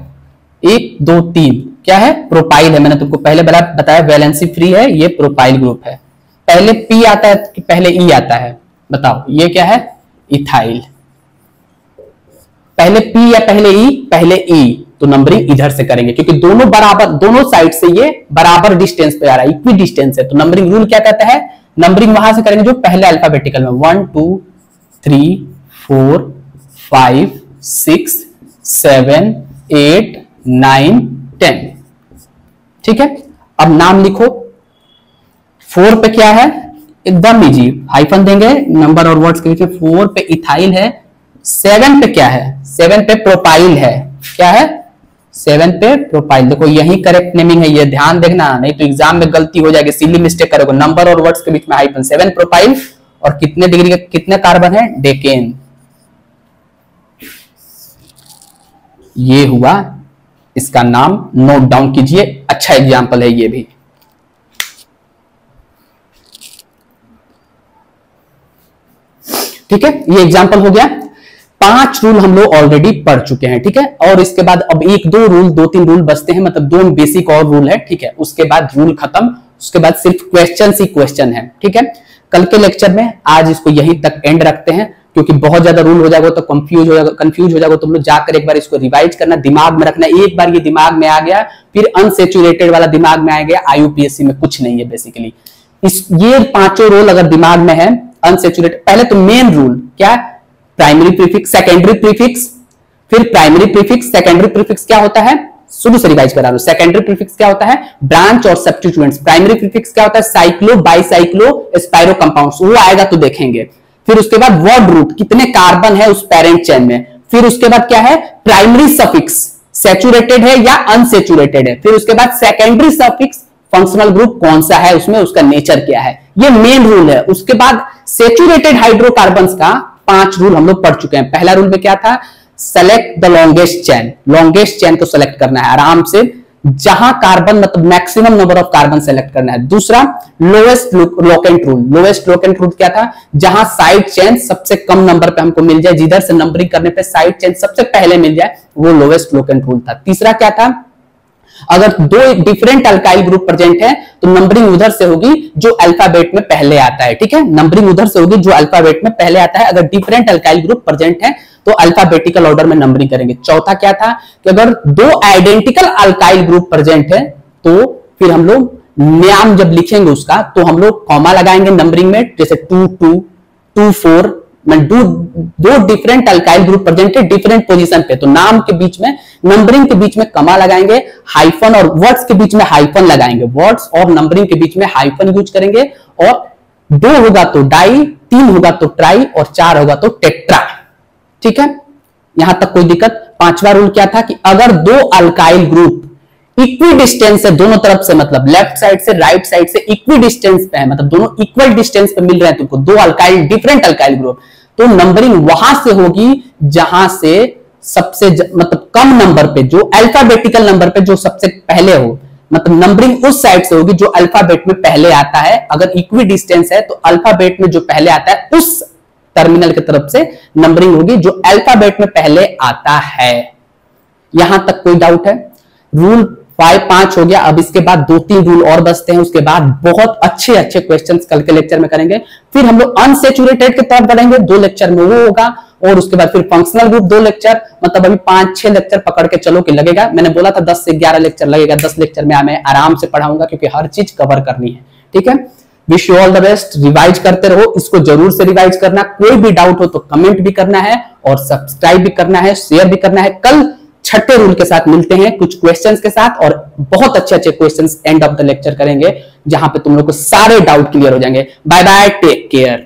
1 2 3, क्या है, प्रोपाइल है। मैंने तुमको पहले बताया वैलेंसी फ्री है, ये प्रोपाइल ग्रुप है। पहले पी आता है कि पहले ई आता है, बताओ। ये क्या है, इथाइल। पहले पी या पहले ई, पहले ई। तो नंबरिंग इधर से करेंगे, क्योंकि दोनों बराबर, दोनों साइड से ये बराबर डिस्टेंस पे आ रहा है, इक्वी डिस्टेंस है। तो नंबरिंग रूल क्या कहता है, नंबरिंग वहां से करेंगे जो पहले अल्फाबेटिकल में। 1 2 3 4 5 6 7 8 9 10, ठीक है। अब नाम लिखो। 4 पे क्या है, एकदम इजी, हाइफन देंगे, नंबर और वर्ड्स के बीच में। 4 पे इथाइल है। 7 पे क्या है, 7 पे प्रोपाइल है। क्या है, 7 पे प्रोपाइल। देखो यही करेक्ट नेमिंग है, ये ध्यान देखना, नहीं तो एग्जाम में गलती हो जाएगी, सिली मिस्टेक करोगे। नंबर और वर्ड्स के बीच में हाइफन। 7 प्रोपाइल, और कितने डिग्री का, कितने कार्बन है, डेकेन। ये हुआ इसका नाम, नोट डाउन कीजिए। अच्छा एग्जाम्पल है ये भी। ठीक है, ये एग्जाम्पल हो गया। 5 रूल हम लोग ऑलरेडी पढ़ चुके हैं, ठीक है। और इसके बाद अब 1-2 रूल, 2-3 रूल बचते हैं, मतलब 2 बेसिक और रूल है, ठीक है। उसके बाद रूल खत्म, उसके बाद सिर्फ क्वेश्चन ही क्वेश्चन है, ठीक है। कल के लेक्चर में आज इसको यहीं तक एंड रखते हैं, क्योंकि बहुत ज्यादा रूल हो जाएगा तो कंफ्यूज हो जाएगा। तुम लोग जाकर एक बार इसको रिवाइज करना, दिमाग में रखना। एक बार ये दिमाग में आ गया, फिर अनसेचुरेटेड वाला दिमाग में आ गया। IUPAC में कुछ नहीं है बेसिकली। ये 5 रूल अगर दिमाग में है, अनसेचुरेटेड, पहले तो मेन रूल क्या, प्राइमरी प्रीफिक्स, सेकेंडरी प्रीफिक्स, फिर प्राइमरी प्रीफिक्स। सेकेंडरी प्रीफिक्स क्या होता है, शुरू से रिवाइज करा रहा हूं। सेकेंडरी प्रीफिक्स क्या होता है, ब्रांच और सब्स्टिट्यूएंट्स। प्राइमरी प्रीफिक्स क्या होता है, साइक्लो, बाइसाइक्लो, स्पाइरो कंपाउंड्स। वो आएगा तो देखेंगे। फिर उसके बाद वर्ड रूट, कितने कार्बन है उस पेरेंट चेन में। फिर उसके बाद क्या है, प्राइमरी सफिक्स, सैचुरेटेड है या अनसेचुरेटेड है। फिर उसके बाद सेकेंडरी सफिक्स, फंक्शनल ग्रुप कौन सा है उसमें, उसका नेचर क्या है। ये मेन रूल है। उसके बाद सेचुरेटेड हाइड्रोकार्बन्स का 5 रूल हम लोग पढ़ चुके हैं। पहला रूल में क्या था, select the longest chain. Longest chain को सेलेक्ट करना है आराम से, जहां कार्बन मतलब maximum number of carbon select करना है। दूसरा lowest locant rule. Lowest locant rule क्या था, जहां साइड चेन सबसे कम नंबर पे हमको मिल जाए, जिधर से नंबरिंग करने पे साइड चेन सबसे पहले मिल जाए, वो लोएस्ट लोकेंट रूल था। तीसरा क्या था, अगर दो डिफरेंट अल्काइल ग्रुप प्रेजेंट है तो नंबरिंग उधर से होगी जो अल्फाबेट में पहले आता है, ठीक है, नंबरिंग उधर से होगी जो अल्फाबेट में पहले आता है। अगर डिफरेंट अल्काइल ग्रुप प्रेजेंट है तो अल्फाबेटिकल ऑर्डर में नंबरिंग करेंगे। चौथा क्या था कि अगर दो आइडेंटिकल अल्काइल ग्रुप प्रेजेंट है तो फिर हम लोग नाम जब लिखेंगे उसका तो हम लोग कॉमा लगाएंगे नंबरिंग में, जैसे 2 2 2 4 दो डिफरेंट अल्काइल ग्रुप प्रेजेंट है डिफरेंट पोजीशन पे, तो नाम के बीच में नंबरिंग के बीच में कमा लगाएंगे, हाइफन और वर्ड्स के बीच में हाइफन लगाएंगे, वर्ड्स और नंबरिंग के बीच में हाइफन यूज करेंगे। और 2 होगा तो डाई, 3 होगा तो ट्राई और 4 होगा तो टेट्रा, ठीक है, यहां तक कोई दिक्कत। पांचवा रूल क्या था कि अगर दो अल्काइल ग्रुप इक्वी डिस्टेंस है दोनों तरफ से, मतलब लेफ्ट साइड से राइट साइड से इक्वी डिस्टेंस पे है, मतलब दोनों इक्वल डिस्टेंस पे मिल रहे हैं तुमको, दो अल्काइल डिफरेंट अल्काइल ग्रुप, तो नंबरिंग वहां से होगी जहां से सबसे मतलब कम नंबर पे, जो अल्फाबेटिकल नंबर पे जो सबसे पहले हो, मतलब नंबरिंग उस साइड से होगी जो अल्फाबेट में पहले आता है। अगर इक्वी डिस्टेंस है तो अल्फाबेट में जो पहले आता है उस टर्मिनल की तरफ से नंबरिंग होगी जो अल्फाबेट में पहले आता है। यहां तक कोई डाउट है? रूल 5 हो गया। अब इसके बाद 2-3 रूल और बचते हैं, उसके बाद बहुत अच्छे अच्छे क्वेश्चंस कल के लेक्चर में करेंगे। फिर हम लोग अनसेचुरेटेड के तरफ बढ़ेंगे, 2 लेक्चर में वो होगा, और उसके बाद फिर फंक्शनल ग्रुप 2 लेक्चर, मतलब अभी 5-6 लेक्चर पकड़ के चलो कि लगेगा। मैंने बोला था 10 से 11 लेक्चर लगेगा, 10 लेक्चर में मैं आराम से पढ़ाऊंगा क्योंकि हर चीज कवर करनी है, ठीक है। Wish you all the best, revise करते रहो, इसको जरूर से रिवाइज करना। कोई भी डाउट हो तो कमेंट भी करना है और सब्सक्राइब भी करना है, शेयर भी करना है। कल 6ठे रूल के साथ मिलते हैं कुछ क्वेश्चंस के साथ, और बहुत अच्छे अच्छे questions end of the lecture करेंगे जहां पे तुम लोग को सारे डाउट क्लियर हो जाएंगे। Bye bye, take care.